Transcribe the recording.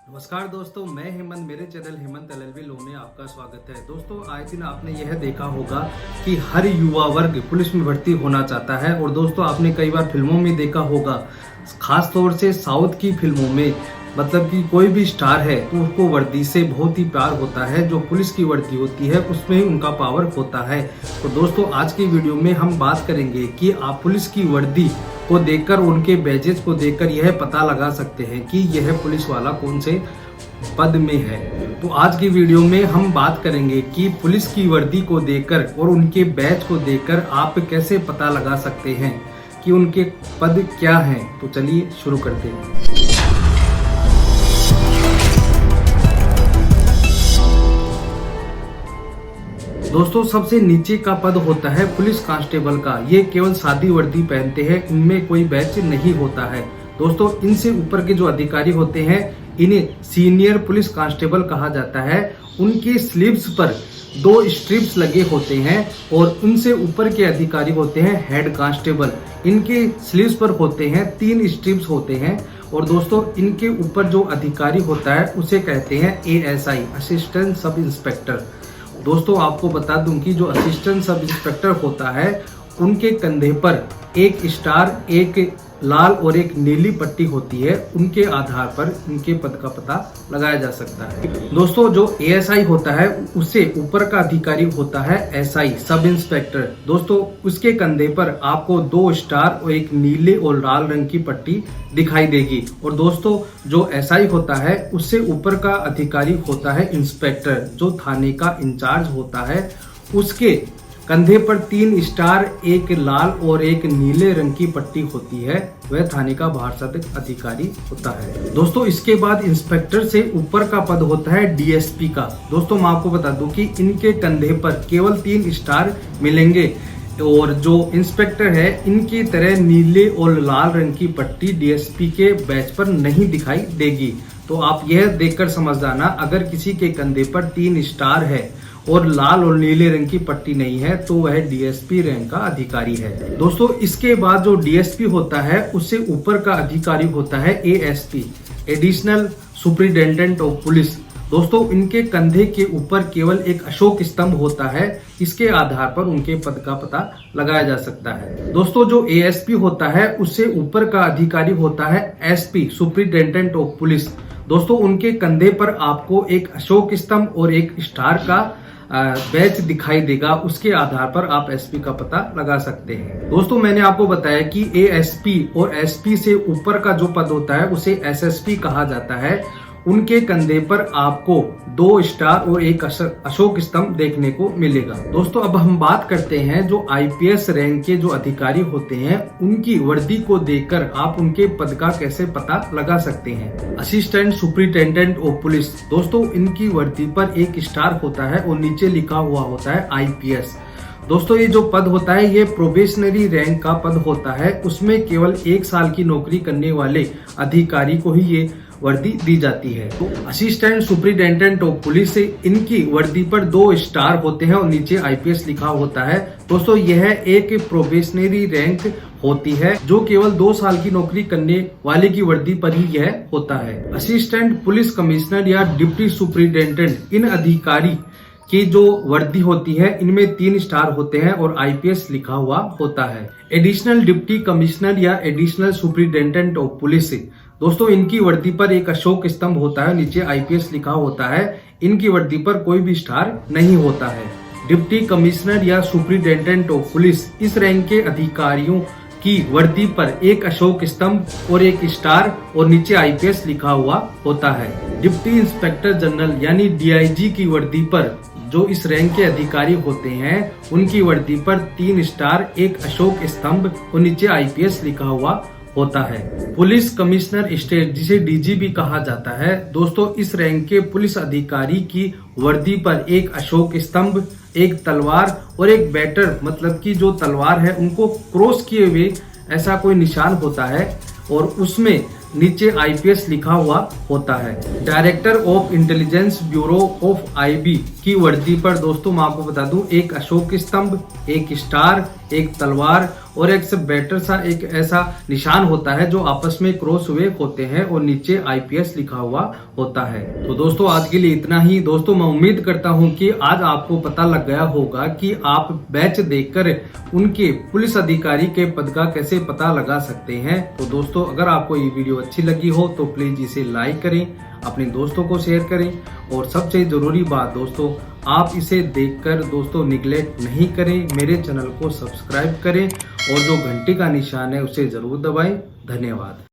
नमस्कार दोस्तों, मैं हेमंत, मेरे चैनल हेमंत LLB लो में आपका स्वागत है। दोस्तों, आए दिन आपने यह देखा होगा कि हर युवा वर्ग पुलिस में भर्ती होना चाहता है। और दोस्तों, आपने कई बार फिल्मों में देखा होगा, खास तौर से साउथ की फिल्मों में, मतलब कि कोई भी स्टार है तो उसको वर्दी से बहुत ही प्यार होता है। जो पुलिस की वर्दी होती है उसमें ही उनका पावर होता है। तो दोस्तों, आज की वीडियो में हम बात करेंगे कि आप पुलिस की वर्दी को देखकर, उनके बैजेस को देखकर यह पता लगा सकते हैं कि यह पुलिस वाला कौन से पद में है। तो आज की वीडियो में हम बात करेंगे कि पुलिस की वर्दी को देखकर और उनके बैज को देखकर आप कैसे पता लगा सकते हैं कि उनके पद क्या हैं। तो चलिए शुरू करते हैं। दोस्तों, सबसे नीचे का पद होता है पुलिस कांस्टेबल का। ये केवल सादी वर्दी पहनते हैं, इनमें कोई बैच नहीं होता है। दोस्तों, इनसे ऊपर के जो अधिकारी होते हैं इन्हें सीनियर पुलिस कांस्टेबल कहा जाता है। उनके स्लीव्स पर 2 स्ट्रिप्स लगे होते हैं और उनसे ऊपर के अधिकारी होते हैं हेड कांस्टेबल। इनके स्लीव्स पर होते हैं 3 स्ट्रिप्स होते हैं। और दोस्तों, इनके ऊपर जो अधिकारी होता है उसे कहते हैं ASI, असिस्टेंट सब इंस्पेक्टर। दोस्तों, आपको बता दूं कि जो असिस्टेंट सब इंस्पेक्टर होता है उनके कंधे पर एक स्टार, एक लाल और एक नीली पट्टी होती है। उनके आधार पर उनके पद का पता लगाया जा सकता है। दोस्तों, जो ASI होता है उससे ऊपर का अधिकारी होता है SI, सब इंस्पेक्टर। दोस्तों, उसके कंधे पर आपको 2 स्टार और एक नीले और लाल रंग की पट्टी दिखाई देगी। और दोस्तों, जो SI होता है उससे ऊपर का अधिकारी होता है इंस्पेक्टर, जो थाने का इंचार्ज होता है। उसके कंधे पर 3 स्टार, एक लाल और एक नीले रंग की पट्टी होती है। वह थाने का प्रशासनिक अधिकारी होता है। दोस्तों, इसके बाद इंस्पेक्टर से ऊपर का पद होता है DSP का। दोस्तों, मैं आपको बता दूं कि इनके कंधे पर केवल 3 स्टार मिलेंगे और जो इंस्पेक्टर है इनकी तरह नीले और लाल रंग की पट्टी DSP के बैच पर नहीं दिखाई देगी। तो आप यह देखकर समझ जाना, अगर किसी के कंधे पर 3 स्टार है और लाल और नीले रंग की पट्टी नहीं है तो वह DSP रैंक का अधिकारी है। दोस्तों, इसके बाद जो DSP होता है उससे ऊपर का अधिकारी होता है ASP, additional superintendent of police. दोस्तों, इनके कंधे के ऊपर केवल एक अशोक स्तंभ होता है। इसके आधार पर उनके पद का पता लगाया जा सकता है। दोस्तों, जो ASP होता है उससे ऊपर का अधिकारी होता है SP, सुपरिटेंडेंट ऑफ पुलिस। दोस्तों, उनके कंधे पर आपको एक अशोक स्तंभ और एक स्टार का बैच दिखाई देगा। उसके आधार पर आप SP का पता लगा सकते हैं। दोस्तों, मैंने आपको बताया कि ASP और SP से ऊपर का जो पद होता है उसे SSP कहा जाता है। उनके कंधे पर आपको 2 स्टार और एक अशोक स्तंभ देखने को मिलेगा। दोस्तों, अब हम बात करते हैं जो IPS रैंक के जो अधिकारी होते हैं उनकी वर्दी को देखकर आप उनके पद का कैसे पता लगा सकते हैं। Assistant superintendent of police. दोस्तों, इनकी वर्दी पर एक स्टार होता है और नीचे लिखा हुआ होता है IPS। दोस्तों, ये जो पद होता है ये प्रोबेशनरी रैंक का पद होता है। उसमें केवल 1 साल की नौकरी करने वाले अधिकारी को ही ये वर्दी दी जाती है। तो असिस्टेंट सुपरिटेंडेंट ऑफ पुलिस से इनकी वर्दी पर 2 स्टार होते हैं और नीचे IPS लिखा होता है। दोस्तों, यह एक प्रोबेशनरी रैंक होती है जो केवल 2 साल की नौकरी करने वाले की वर्दी पर ही यह होता है। असिस्टेंट पुलिस कमिश्नर या डिप्टी सुपरिटेंडेंट, इन अधिकारी की जो वर्दी होती है इनमें 3 स्टार होते हैं और IPS लिखा हुआ होता है। एडिशनल डिप्टी कमिश्नर या एडिशनल सुपरिटेंडेंट ऑफ पुलिस। दोस्तों, इनकी वर्दी पर एक अशोक स्तंभ होता है, नीचे IPS लिखा होता है। इनकी वर्दी पर कोई भी स्टार नहीं होता है। डिप्टी कमिश्नर या सुपरिटेंडेंट ऑफ पुलिस, इस रैंक के अधिकारियों की वर्दी पर एक अशोक स्तंभ और एक स्टार और नीचे IPS लिखा हुआ होता है। डिप्टी इंस्पेक्टर जनरल यानी DIG की वर्दी पर जो इस रैंक के अधिकारी होते हैं उनकी वर्दी पर 3 स्टार, एक अशोक स्तंभ और नीचे IPS लिखा हुआ होता है। पुलिस कमिश्नर स्टेट, जिसे DG भी कहा जाता है। दोस्तों, इस रैंक के पुलिस अधिकारी की वर्दी पर एक अशोक स्तंभ, एक तलवार और एक बैटर, मतलब कि जो तलवार है उनको क्रॉस किए हुए ऐसा कोई निशान होता है और उसमें नीचे आईपीएस लिखा हुआ होता है। Director of intelligence bureau of IB की वर्दी पर दोस्तों मैं आपको बता दूं, एक अशोक स्तंभ, एक स्टार, एक तलवार और एक से बेटर सा एक ऐसा निशान होता है जो आपस में क्रॉस हुए होते हैं और नीचे आईपीएस लिखा हुआ होता है। तो दोस्तों आज के लिए इतना ही। दोस्तों मैं उम्मीद करता हूं कि आज आपको पता लग गया होगा कि आप बैच देखकर उनके पुलिस अधिकारी के पद का कैसे पता लगा सकते हैं। तो दोस्तों अगर आपको ये वीडियो अच्छी लगी हो तो प्लीज इसे लाइक करें, अपने दोस्तों को शेयर करें और सबसे जरूरी बात दोस्तों, आप इसे देखकर दोस्तों निगलेक्ट नहीं करें, मेरे चैनल को सब्सक्राइब करें और जो घंटी का निशान है उसे जरूर दबाएं। धन्यवाद।